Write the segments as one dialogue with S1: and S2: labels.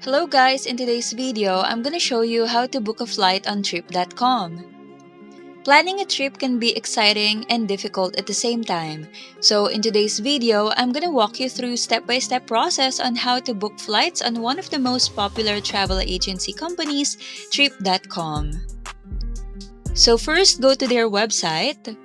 S1: Hello guys, in today's video, I'm gonna show you how to book a flight on trip.com. Planning a trip can be exciting and difficult at the same time. So in today's video, I'm gonna walk you through step-by-step process on how to book flights on one of the most popular travel agency companies, trip.com. So first, go to their website.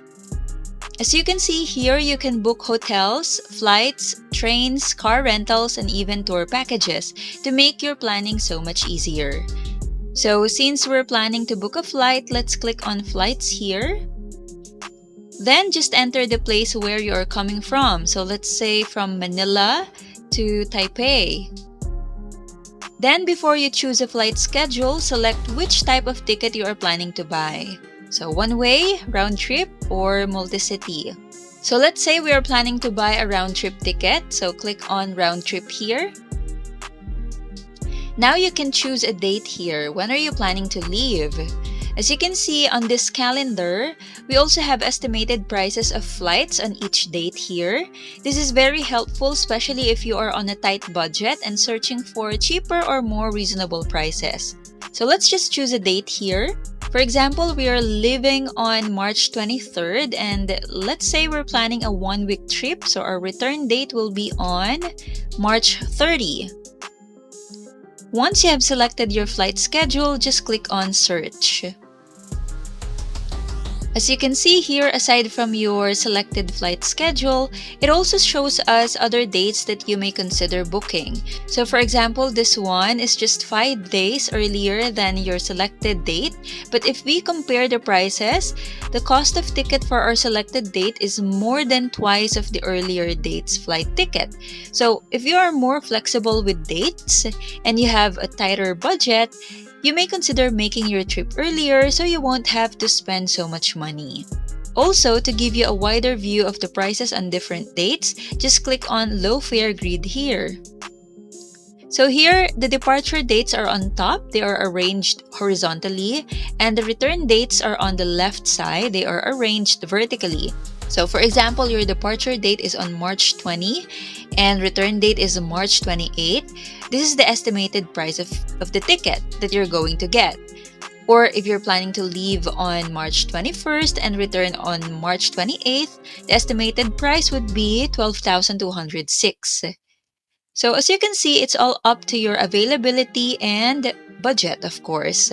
S1: As you can see here, you can book hotels, flights, trains, car rentals, and even tour packages to make your planning so much easier. So since we're planning to book a flight, let's click on flights here. Then just enter the place where you're coming from. So let's say from Manila to Taipei. Then before you choose a flight schedule, select which type of ticket you are planning to buy. So one way, round trip, or multi-city. So let's say we are planning to buy a round trip ticket. So click on round trip here. Now you can choose a date here. When are you planning to leave? As you can see on this calendar, we also have estimated prices of flights on each date here. This is very helpful, especially if you are on a tight budget and searching for cheaper or more reasonable prices. So let's just choose a date here. For example, we are leaving on March 23rd, and let's say we're planning a one-week trip, so our return date will be on March 30. Once you have selected your flight schedule, just click on Search. As you can see here, aside from your selected flight schedule, it also shows us other dates that you may consider booking. So for example, this one is just 5 days earlier than your selected date. But if we compare the prices, the cost of ticket for our selected date is more than twice of the earlier date's flight ticket. So if you are more flexible with dates and you have a tighter budget, you may consider making your trip earlier so you won't have to spend so much money. Also, to give you a wider view of the prices on different dates, just click on Low Fare Grid here. So here, the departure dates are on top. They are arranged horizontally, and the return dates are on the left side. They are arranged vertically. So for example, your departure date is on March 20 and return date is March 28. This is the estimated price of the ticket that you're going to get. Or if you're planning to leave on March 21st and return on March 28th, the estimated price would be 12,206. So as you can see, it's all up to your availability and budget, of course.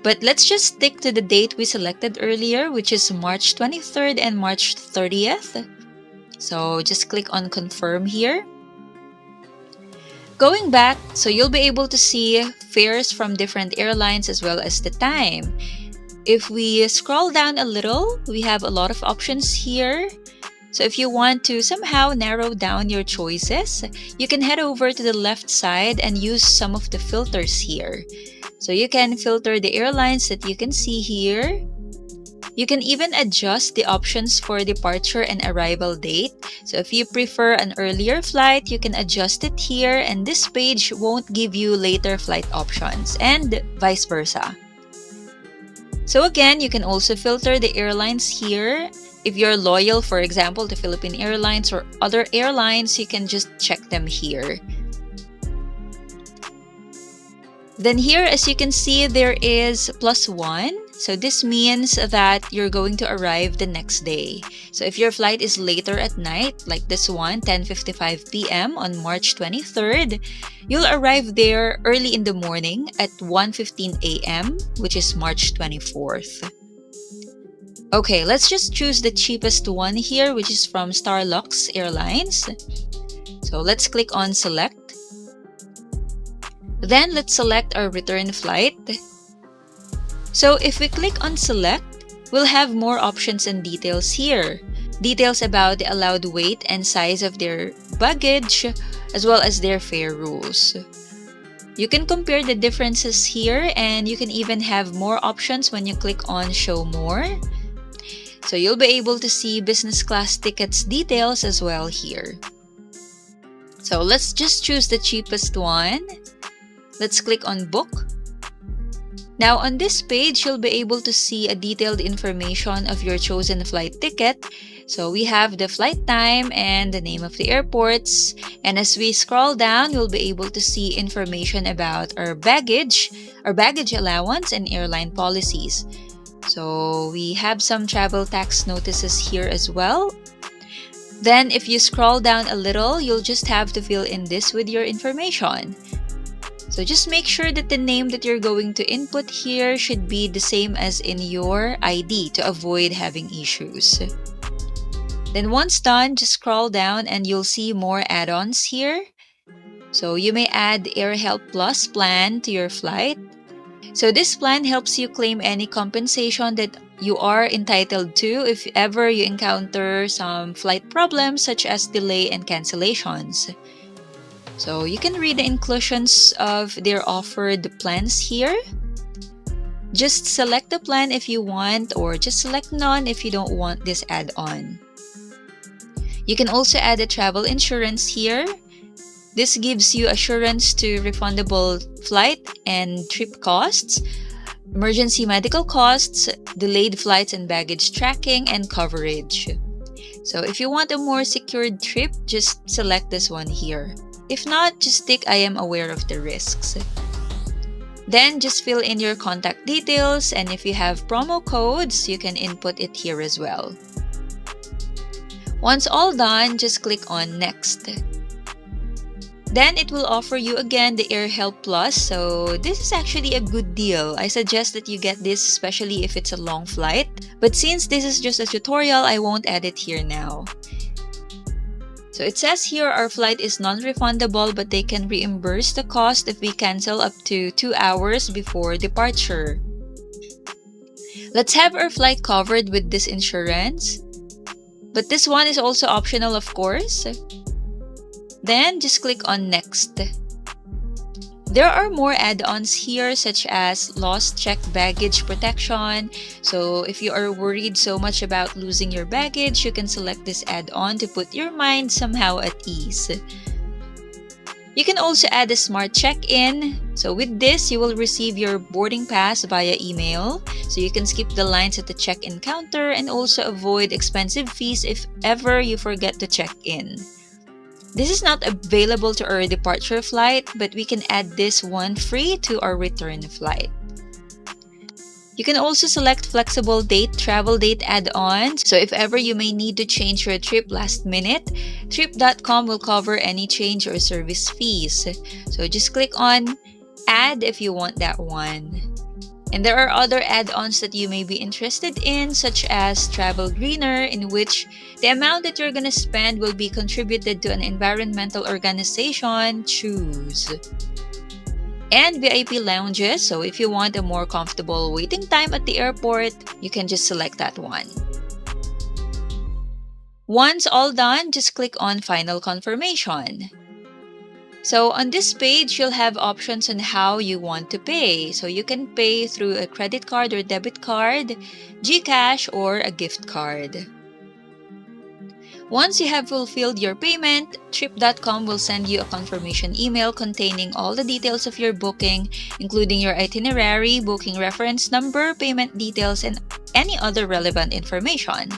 S1: But let's just stick to the date we selected earlier, which is March 23rd and March 30th. So just click on Confirm here. Going back, so you'll be able to see fares from different airlines as well as the time. If we scroll down a little, we have a lot of options here. So if you want to somehow narrow down your choices, you can head over to the left side and use some of the filters here. So you can filter the airlines that you can see here. You can even adjust the options for departure and arrival date. So if you prefer an earlier flight, you can adjust it here, and this page won't give you later flight options, and vice versa. So again, you can also filter the airlines here. If you're loyal, for example, to Philippine Airlines or other airlines, you can just check them here. Then here, as you can see, there is +1. So this means that you're going to arrive the next day. So if your flight is later at night, like this one, 10:55 p.m. on March 23rd, you'll arrive there early in the morning at 1:15 a.m., which is March 24th. Okay, let's just choose the cheapest one here, which is from Starlux Airlines. So let's click on Select. Then let's select our return flight. So if we click on Select, we'll have more options and details here. Details about the allowed weight and size of their baggage, as well as their fare rules. You can compare the differences here, and you can even have more options when you click on Show More. So you'll be able to see business class tickets details as well here. So let's just choose the cheapest one. Let's click on Book. Now on this page, you'll be able to see a detailed information of your chosen flight ticket. So we have the flight time and the name of the airports. And as we scroll down, you'll be able to see information about our baggage allowance, and airline policies. So we have some travel tax notices here as well. Then if you scroll down a little, you'll just have to fill in this with your information. So just make sure that the name that you're going to input here should be the same as in your ID to avoid having issues. Then once done, just scroll down and you'll see more add-ons here. So you may add Air Help Plus plan to your flight. So this plan helps you claim any compensation that you are entitled to if ever you encounter some flight problems such as delay and cancellations. So you can read the inclusions of their offered plans here. Just select the plan if you want, or just select none if you don't want this add-on. You can also add a travel insurance here. This gives you assurance to refundable flight and trip costs, emergency medical costs, delayed flights and baggage tracking, and coverage. So if you want a more secured trip, just select this one here. If not, just tick I am aware of the risks. Then just fill in your contact details, and if you have promo codes, you can input it here as well. Once all done, just click on Next. Then it will offer you again the Air Help Plus, so this is actually a good deal. I suggest that you get this, especially if it's a long flight. But since this is just a tutorial, I won't add it here now. So it says here our flight is non-refundable, but they can reimburse the cost if we cancel up to 2 hours before departure. Let's have our flight covered with this insurance. But this one is also optional, of course. Then just click on Next. There are more add-ons here such as lost checked baggage protection. So if you are worried so much about losing your baggage, you can select this add-on to put your mind somehow at ease. You can also add a smart check-in. So with this, you will receive your boarding pass via email. So you can skip the lines at the check-in counter and also avoid expensive fees if ever you forget to check in. This is not available to our departure flight, but we can add this one free to our return flight. You can also select flexible travel date add-ons. So if ever you may need to change your trip last minute, trip.com will cover any change or service fees. So just click on Add if you want that one. And there are other add-ons that you may be interested in, such as Travel Greener, in which the amount that you're going to spend will be contributed to an environmental organization. Choose. And VIP lounges, so if you want a more comfortable waiting time at the airport, you can just select that one. Once all done, just click on Final Confirmation. So on this page, you'll have options on how you want to pay. So you can pay through a credit card or debit card, GCash, or a gift card. Once you have fulfilled your payment, trip.com will send you a confirmation email containing all the details of your booking, including your itinerary, booking reference number, payment details, and any other relevant information.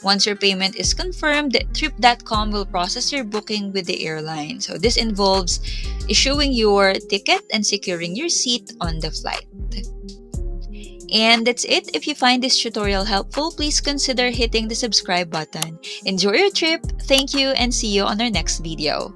S1: Once your payment is confirmed, trip.com will process your booking with the airline. So this involves issuing your ticket and securing your seat on the flight. And that's it. If you find this tutorial helpful, please consider hitting the subscribe button. Enjoy your trip. Thank you, and see you on our next video.